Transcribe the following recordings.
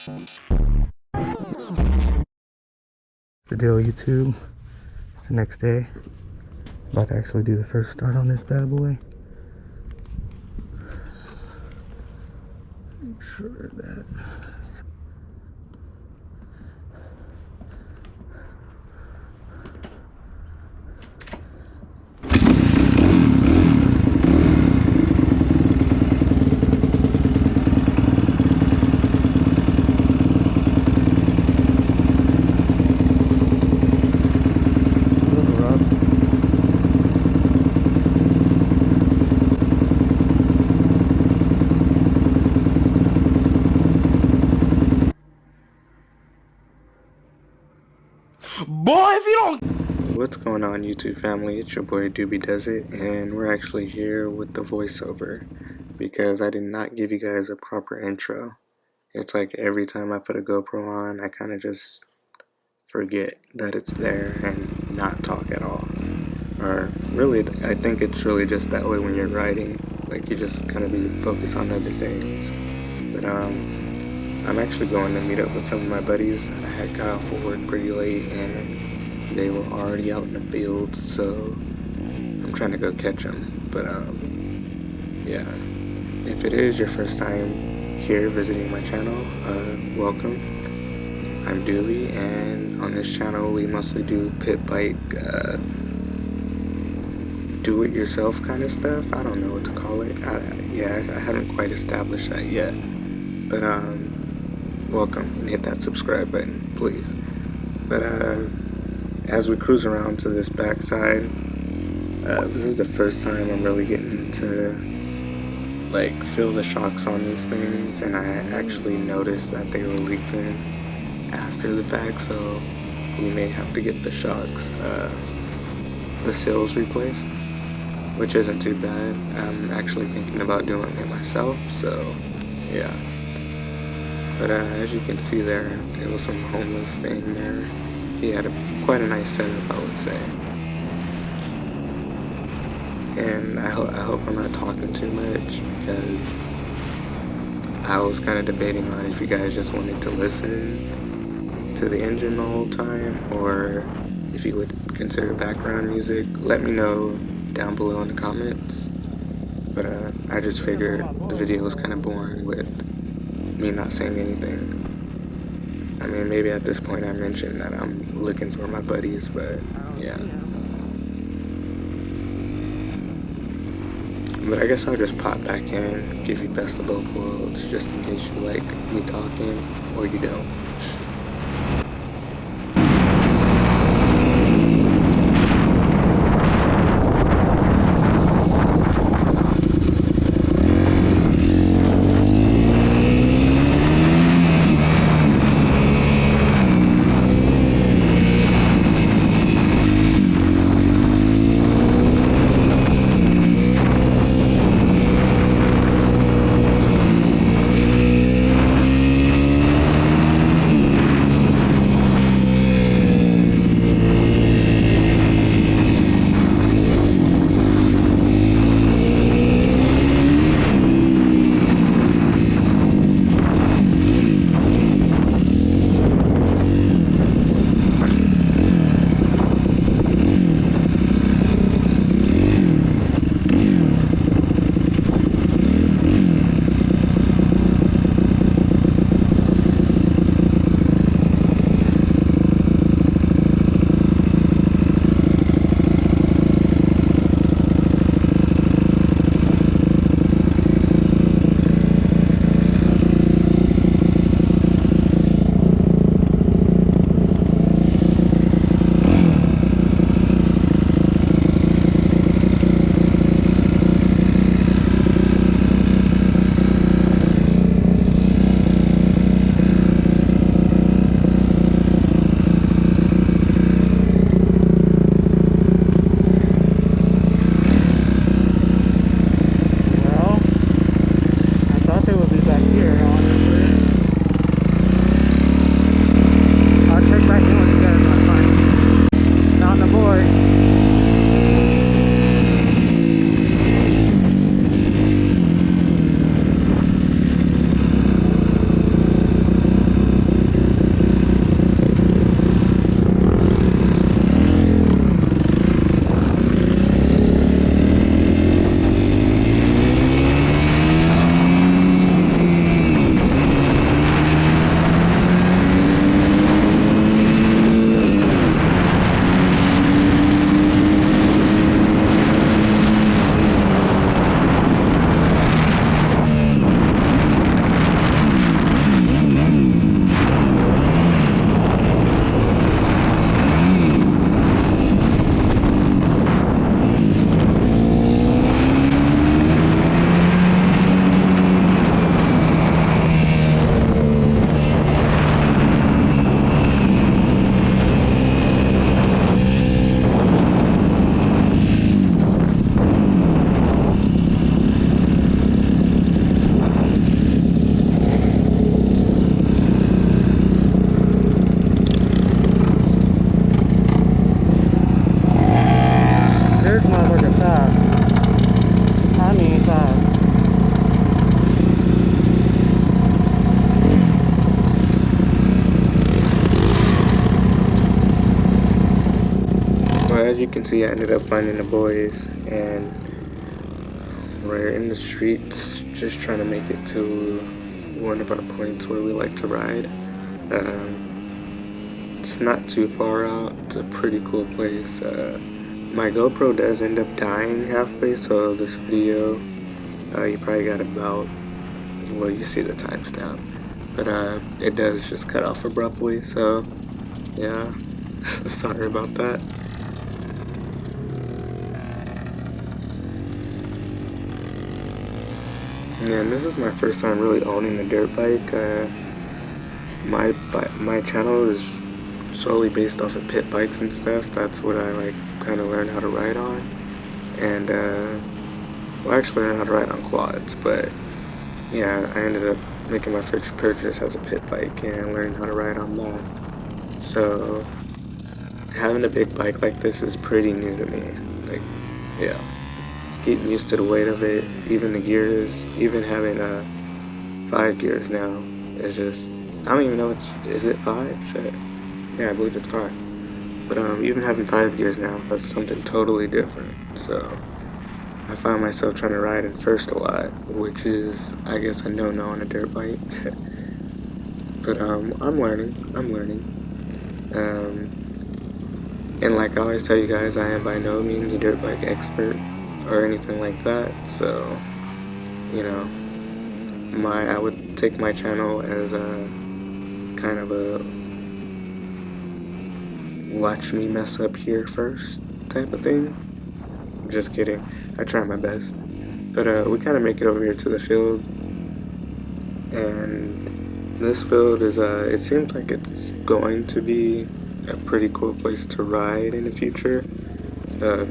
The deal, YouTube. It's the next day. About to actually do the first start on this bad boy. Make sure that What's going on, YouTube family? It's your boy Doobie Does It, and we're actually here with the voiceover because I did not give you guys a proper intro. It's like every time I put a GoPro on, I kind of just forget that it's there and not talk at all. Or really, I think it's really just that way when you're riding. Like, you just kind of be focused on other things. But I'm actually going to meet up with some of my buddies. I had got off of work pretty late and they were already out in the field, so I'm trying to go catch them. But yeah, if it is your first time here visiting my channel, welcome. I'm Doobie, and on this channel we mostly do pit bike do-it-yourself kind of stuff. I don't know what to call it. I haven't quite established that yet. But welcome, and hit that subscribe button, please. But as we cruise around to this backside, this is the first time I'm really getting to like feel the shocks on these things, and I actually noticed that they were leaking after the fact, so we may have to get the shocks, the seals replaced, which isn't too bad. I'm actually thinking about doing it myself, so yeah. But as you can see there, it was some homeless thing there. He had quite a nice setup, I would say. And I hope I'm not talking too much, because I was kind of debating on if you guys just wanted to listen to the engine the whole time, or if you would consider background music. Let me know down below in the comments. But I just figured the video was kind of boring with me not saying anything. I mean, maybe at this point I mentioned that I'm looking for my buddies, but yeah. But I guess I'll just pop back in, give you best of both worlds, just in case you like me talking, or you don't. as you can see, I ended up finding the boys, and we're in the streets just trying to make it to one of our points where we like to ride. It's not too far out. It's a pretty cool place. My GoPro does end up dying halfway, so this video, you probably got about, well, you see the timestamp, but it does just cut off abruptly, so yeah, sorry about that. Yeah, and this is my first time really owning a dirt bike. My channel is solely based off of pit bikes and stuff. That's what I like kind of learned how to ride on. And well, I actually learned how to ride on quads, but yeah, I ended up making my first purchase as a pit bike and learning how to ride on that. So having a big bike like this is pretty new to me. Like, yeah, getting used to the weight of it, even the gears, even having 5 gears now is just, I don't even know, is it 5? Shit. Yeah, I believe it's 5. But even having 5 gears now, that's something totally different. So I found myself trying to ride in first a lot, which is, I guess, a no-no on a dirt bike. But I'm learning. And like I always tell you guys, I am by no means a dirt bike expert or anything like that. So, you know, I would take my channel as a kind of a watch me mess up here first type of thing. Just kidding, I try my best. But we kind of make it over here to the field, and this field is it seems like it's going to be a pretty cool place to ride in the future.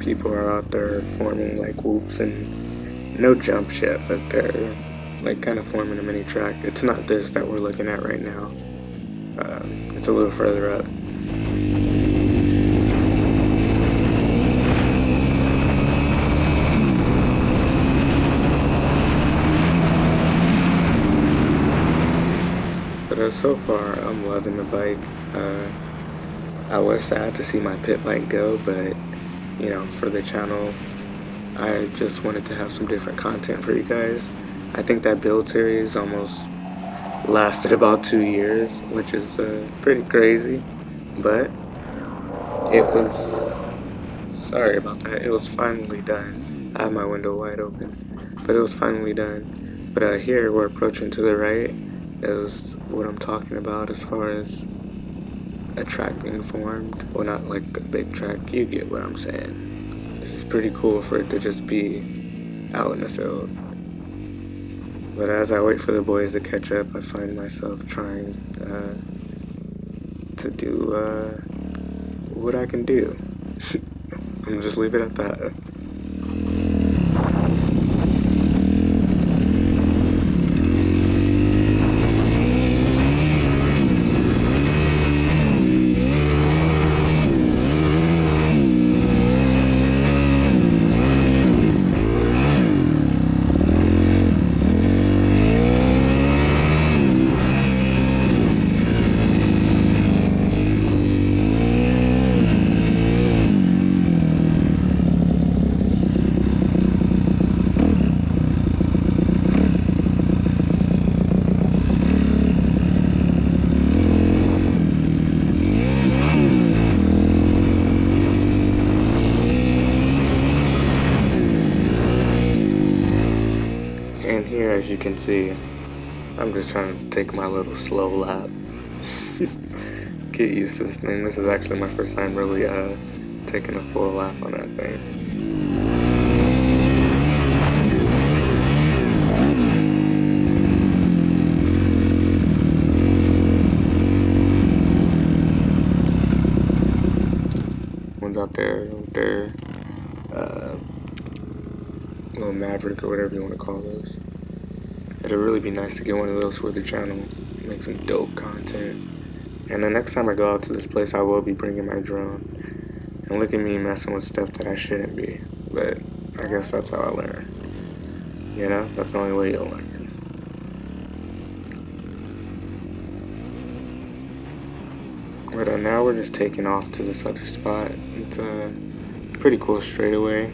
People are out there forming like whoops, and no jumps yet, but they're like kind of forming a mini track. It's not this that we're looking at right now. It's a little further up. But so far, I'm loving the bike. I was sad to see my pit bike go, but you know, for the channel, I just wanted to have some different content for you guys. I think that build series almost lasted about 2 years, which is pretty crazy, but it was, sorry about that, it was finally done. I have my window wide open, but it was finally done. But here we're approaching to the right is what I'm talking about as far as a track being formed. Well, not like a big track, you get what I'm saying. This is pretty cool for it to just be out in the field. But as I wait for the boys to catch up, I find myself trying to do what I can do. I'm gonna just leave it at that. And here, as you can see, I'm just trying to take my little slow lap. Get used to this thing. This is actually my first time really taking a full lap on that thing. One's out there with their little Maverick or whatever you want to call those. It'd really be nice to get one of those for the channel, make some dope content. And the next time I go out to this place, I will be bringing my drone. And look at me messing with stuff that I shouldn't be, but I guess that's how I learn. You know, that's the only way you'll learn. But now we're just taking off to this other spot. It's pretty cool straightaway.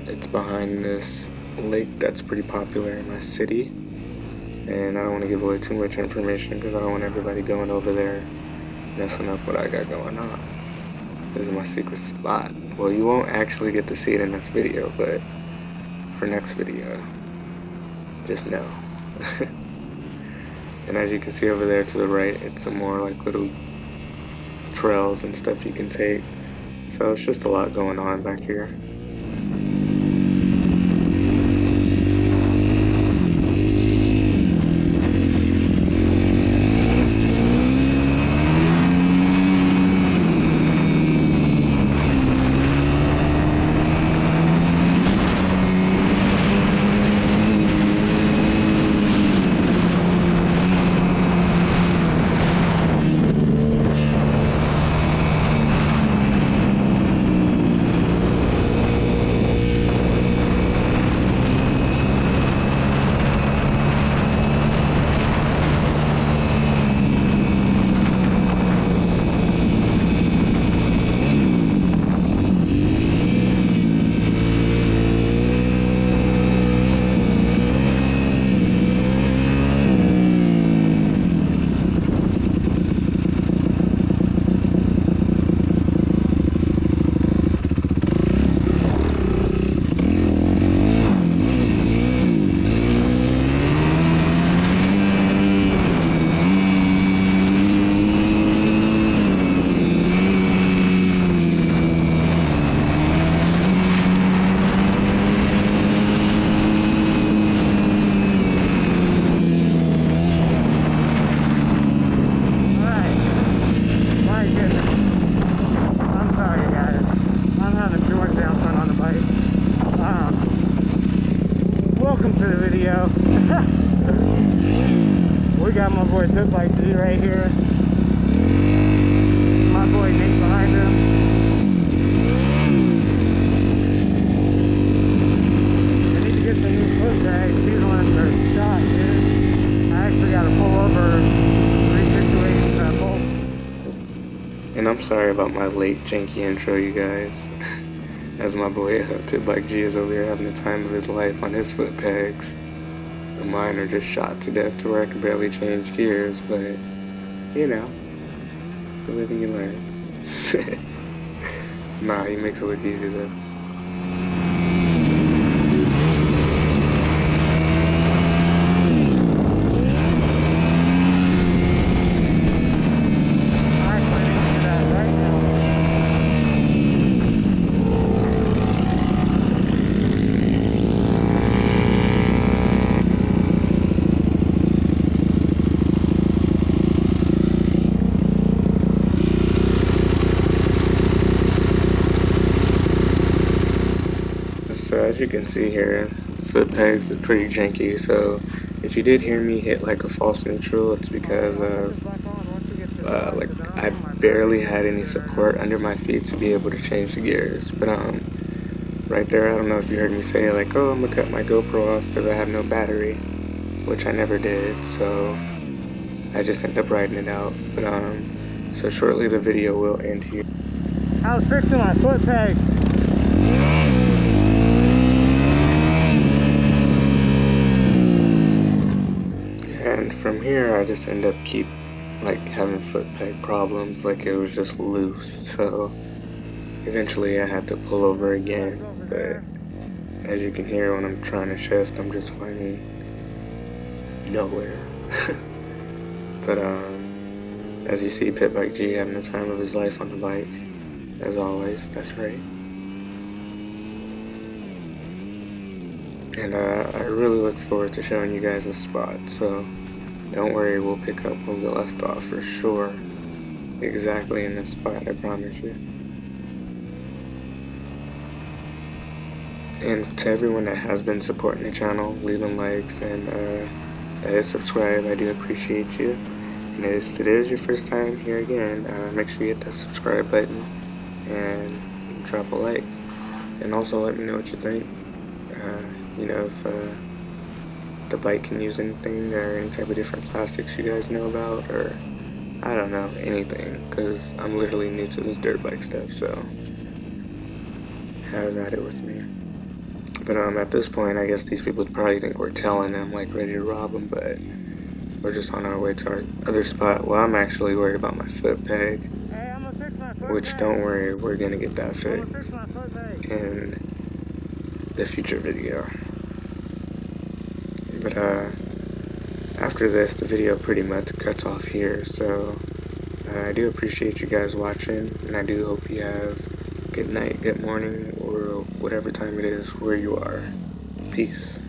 It's behind this lake that's pretty popular in my city, and I don't want to give away too much information because I don't want everybody going over there messing up what I got going on. This is my secret spot. Well, you won't actually get to see it in this video, but for next video, just know. And as you can see over there to the right, it's some more like little trails and stuff you can take. So it's just a lot going on back here. Welcome to the video. We got my boy PitBike right here. My boy Nick behind him. I need to get some new foot bags. These ones are shot, dude. I actually got to pull over, resituate that bolt. And I'm sorry about my late janky intro, you guys. As my boy PitBike G is over here having the time of his life on his foot pegs. And mine are just shot to death to where I can barely change gears, but you know, you live and you learn. Nah, he makes it look easy though. So as you can see here, foot pegs are pretty janky, so if you did hear me hit like a false neutral, it's because of like I barely had any support under my feet to be able to change the gears. But right there, I don't know if you heard me say like, oh, I'm gonna cut my GoPro off because I have no battery, which I never did, so I just ended up riding it out. But so shortly the video will end here. I was fixing my foot peg. And from here, I just end up having foot peg problems, like it was just loose. So eventually, I had to pull over again. But as you can hear, when I'm trying to shift, I'm just finding nowhere. But as you see, PitBike G having the time of his life on the bike, as always. That's right. And I really look forward to showing you guys this spot, so don't worry, we'll pick up where we left off for sure. Exactly in this spot, I promise you. And to everyone that has been supporting the channel, leaving likes, and that is subscribed, I do appreciate you. And if it is your first time here again, make sure you hit that subscribe button and drop a like. And also let me know what you think. You know, if the bike can use anything or any type of different plastics you guys know about, or I don't know, anything, because I'm literally new to this dirt bike stuff, so have at it with me. But at this point, I guess these people probably think we're telling them, like, ready to rob them, but we're just on our way to our other spot. Well, I'm actually worried about my foot peg, Hey, I'm gonna fix my foot which peg. don't worry, we're gonna get that I'm gonna fix fixed my foot peg. in the future video. But after this, the video pretty much cuts off here, so I do appreciate you guys watching, and I do hope you have good night, good morning, or whatever time it is where you are. Peace.